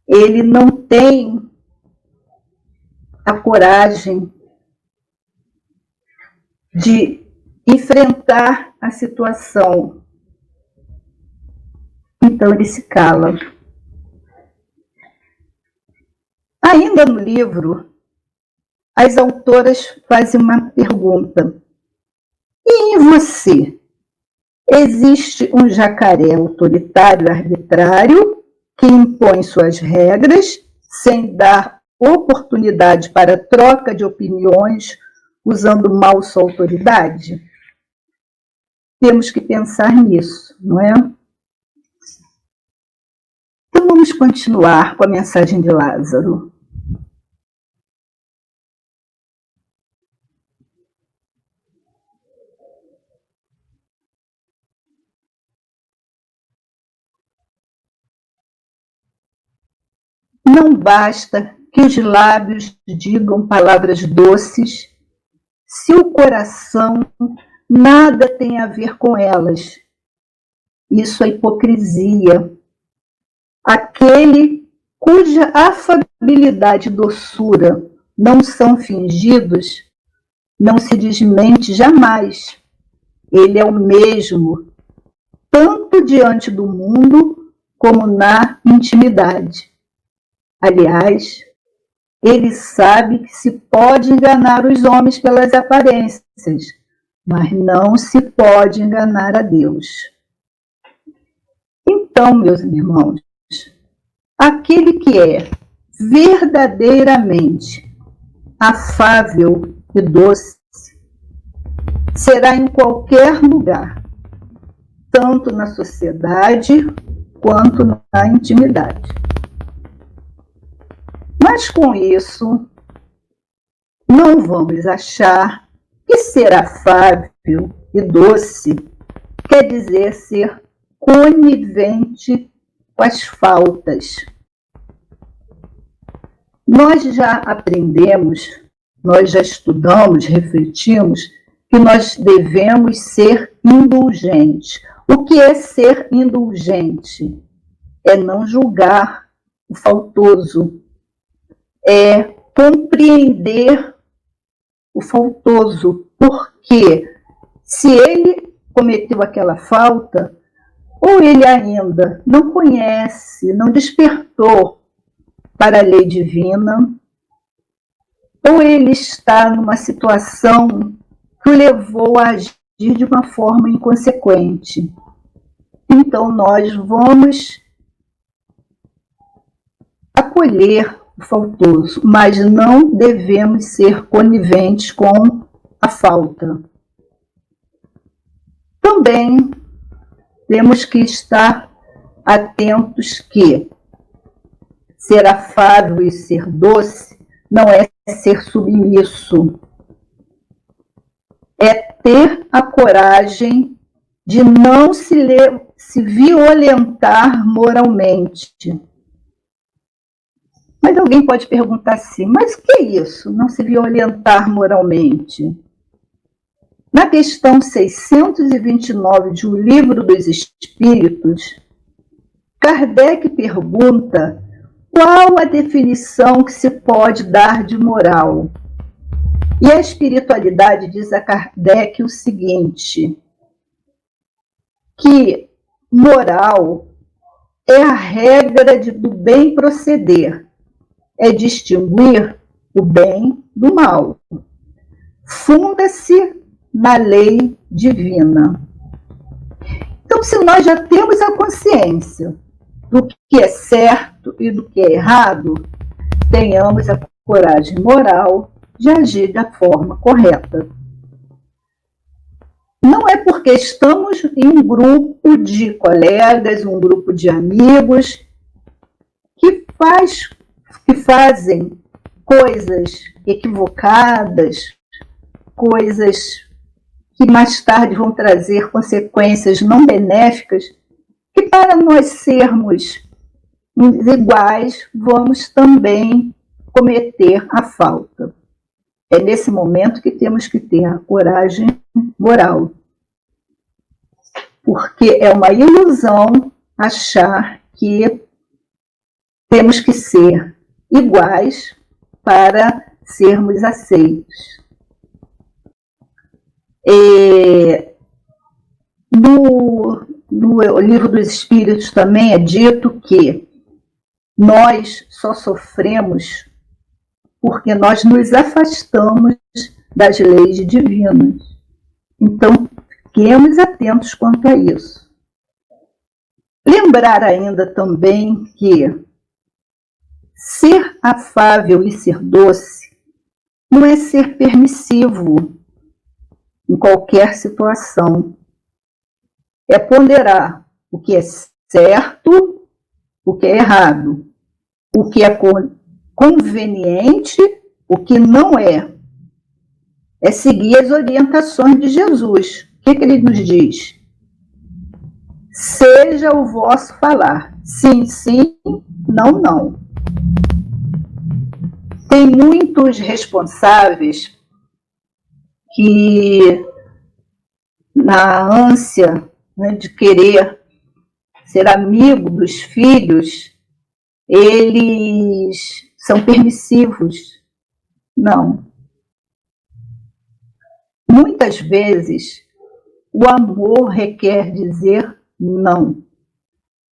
Ele não tem a coragem de enfrentar a situação. Então ele se cala. Ainda no livro, as autoras fazem uma pergunta. E em você? Existe um jacaré autoritário arbitrário que impõe suas regras sem dar oportunidade para troca de opiniões, usando mal sua autoridade? Temos que pensar nisso, não é? Então vamos continuar com a mensagem de Lázaro. Não basta que os lábios digam palavras doces, se o coração nada tem a ver com elas. Isso é hipocrisia. Aquele cuja afabilidade e doçura não são fingidos, não se desmente jamais. Ele é o mesmo, tanto diante do mundo como na intimidade. Aliás, ele sabe que se pode enganar os homens pelas aparências, mas não se pode enganar a Deus. Então, meus irmãos, aquele que é verdadeiramente afável e doce será em qualquer lugar, tanto na sociedade quanto na intimidade. Mas com isso, não vamos achar que ser afável e doce quer dizer ser conivente com as faltas. Nós já aprendemos, nós já estudamos, refletimos que nós devemos ser indulgentes. O que é ser indulgente? É não julgar o faltoso, é compreender o faltoso, porque se ele cometeu aquela falta, ou ele ainda não conhece, não despertou para a lei divina, ou ele está numa situação que o levou a agir de uma forma inconsequente. Então nós vamos acolher o faltoso, mas não devemos ser coniventes com a falta. Também temos que estar atentos que ser afável e ser doce não é ser submisso. É ter a coragem de não se violentar moralmente. Mas alguém pode perguntar assim, mas o que é isso, não se violentar moralmente? Na questão 629 de O Livro dos Espíritos, Kardec pergunta qual a definição que se pode dar de moral. E a espiritualidade diz a Kardec o seguinte, que moral é a regra do bem proceder, é distinguir o bem do mal. Funda-se na lei divina. Então, se nós já temos a consciência do que é certo e do que é errado, tenhamos a coragem moral de agir da forma correta. Não é porque estamos em um grupo de colegas, um grupo de amigos que fazem coisas equivocadas, coisas que mais tarde vão trazer consequências não benéficas, que para nós sermos iguais, vamos também cometer a falta. É nesse momento que temos que ter a coragem moral. Porque é uma ilusão achar que temos que ser iguais para sermos aceitos. No Livro dos Espíritos também é dito que nós só sofremos porque nós nos afastamos das leis divinas. Então, fiquemos atentos quanto a isso. Lembrar ainda também que ser afável e ser doce não é ser permissivo em qualquer situação. É ponderar o que é certo, o que é errado, o que é conveniente, o que não é. É seguir as orientações de Jesus. O que ele nos diz? Seja o vosso falar. Sim, sim, não, não. Tem muitos responsáveis que, na ânsia, né, de querer ser amigo dos filhos, eles são permissivos. Não. muitas vezes o amor requer dizer não.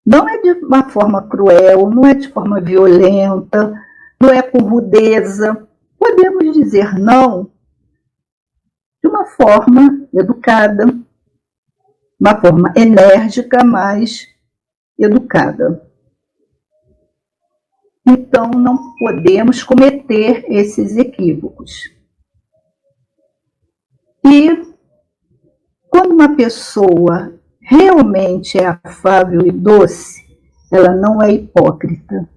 Não é de uma forma cruel, não é de forma violenta, não é com rudeza. Podemos dizer não de uma forma educada, uma forma enérgica, mas educada. Então, não podemos cometer esses equívocos. E quando uma pessoa realmente é afável e doce, ela não é hipócrita.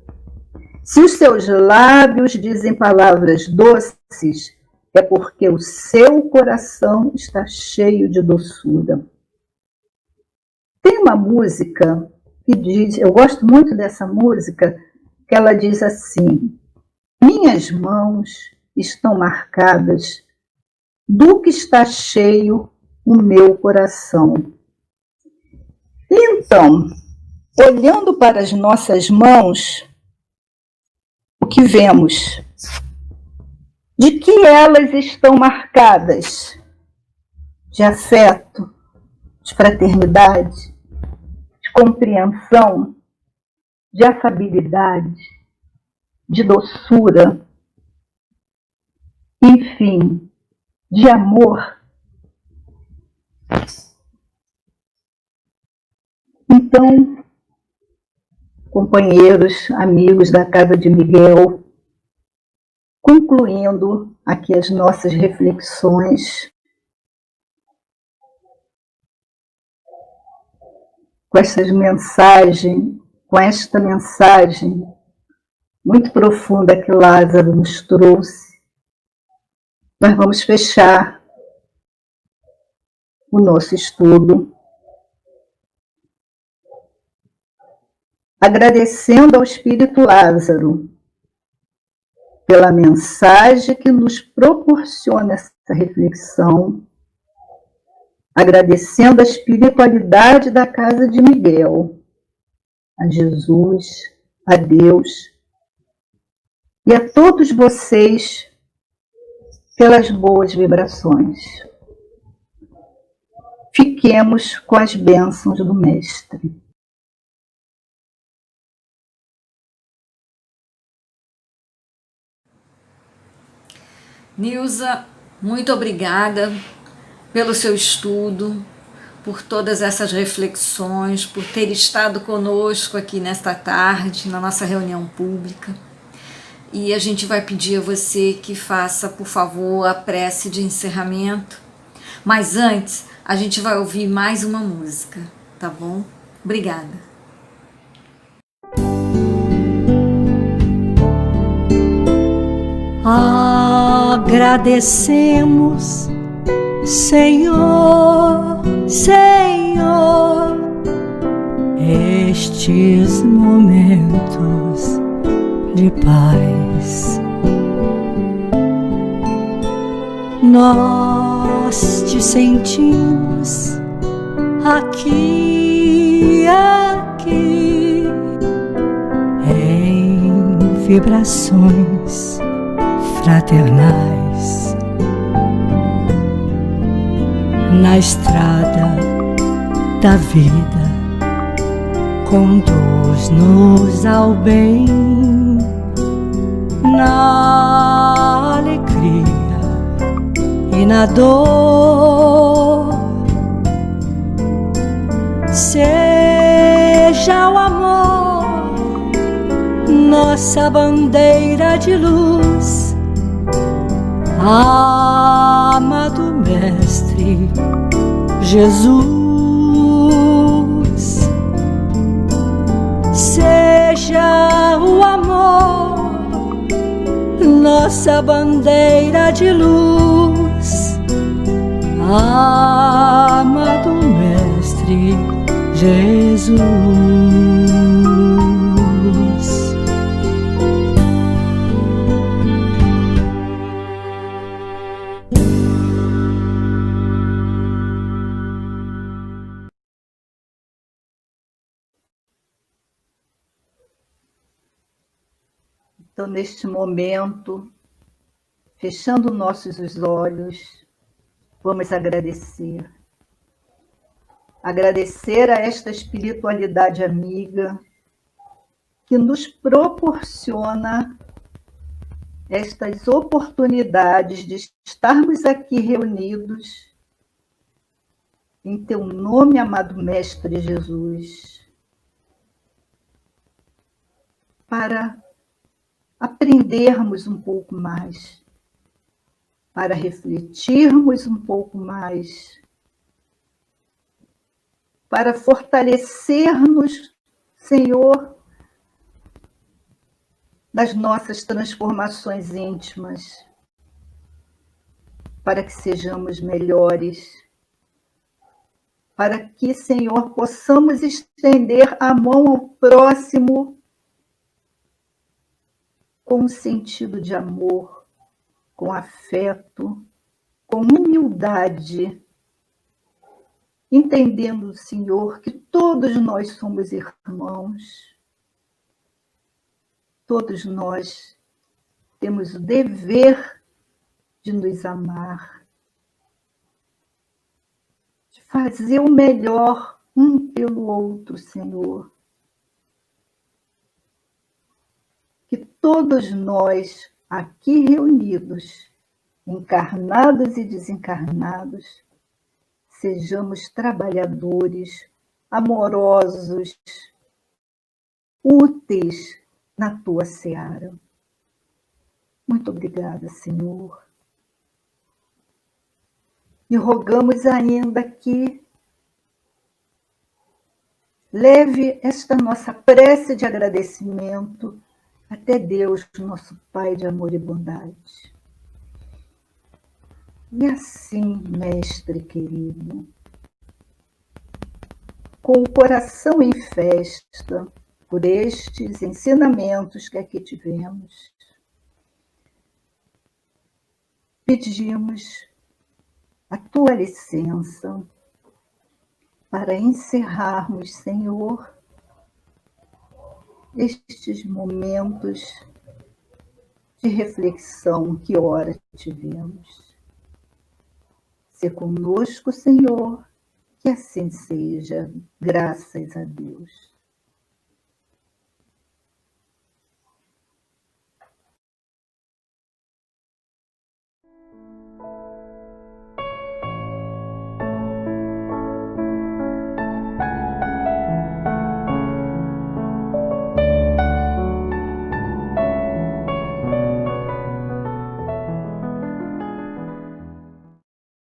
Se os seus lábios dizem palavras doces, é porque o seu coração está cheio de doçura. Tem uma música que diz, eu gosto muito dessa música, que ela diz assim: minhas mãos estão marcadas do que está cheio o meu coração. Então, olhando para as nossas mãos, o que vemos? De que elas estão marcadas? De afeto, de fraternidade, de compreensão, de afabilidade, de doçura, enfim, de amor. Então, companheiros, amigos da Casa de Miguel, concluindo aqui as nossas reflexões, com esta mensagem muito profunda que Lázaro nos trouxe, nós vamos fechar o nosso estudo agradecendo ao Espírito Lázaro pela mensagem que nos proporciona essa reflexão, agradecendo a espiritualidade da Casa de Miguel, a Jesus, a Deus e a todos vocês pelas boas vibrações. Fiquemos com as bênçãos do Mestre. Nilza, muito obrigada pelo seu estudo, por todas essas reflexões, por ter estado conosco aqui nesta tarde, na nossa reunião pública. E a gente vai pedir a você que faça, por favor, a prece de encerramento. Mas antes, a gente vai ouvir mais uma música, tá bom? Obrigada. Agradecemos, Senhor, Senhor, estes momentos de paz. Nós te sentimos aqui, aqui, em vibrações fraternais, na estrada da vida, conduz-nos ao bem, na alegria e na dor. Seja o amor nossa bandeira de luz, amado Mestre Jesus. Seja o amor nossa bandeira de luz, amado Mestre Jesus. Então, neste momento, fechando nossos olhos, Vamos agradecer. Agradecer a esta espiritualidade amiga que nos proporciona estas oportunidades de estarmos aqui reunidos em teu nome, amado Mestre Jesus, para aprendermos um pouco mais, para refletirmos um pouco mais, para fortalecer-nos, Senhor, nas nossas transformações íntimas, para que sejamos melhores, para que, Senhor, possamos estender a mão ao próximo com um sentido de amor, com afeto, com humildade, entendendo, Senhor, que todos nós somos irmãos, todos nós temos o dever de nos amar, de fazer o melhor um pelo outro, Senhor. Que todos nós aqui reunidos, encarnados e desencarnados, sejamos trabalhadores, amorosos, úteis na tua seara. Muito obrigada, Senhor. E rogamos ainda que leve esta nossa prece de agradecimento até Deus, nosso Pai de amor e bondade. E assim, Mestre querido, com o coração em festa por estes ensinamentos que aqui tivemos, pedimos a tua licença para encerrarmos, Senhor, estes momentos de reflexão que ora tivemos. Se conosco, Senhor, que assim seja, graças a Deus.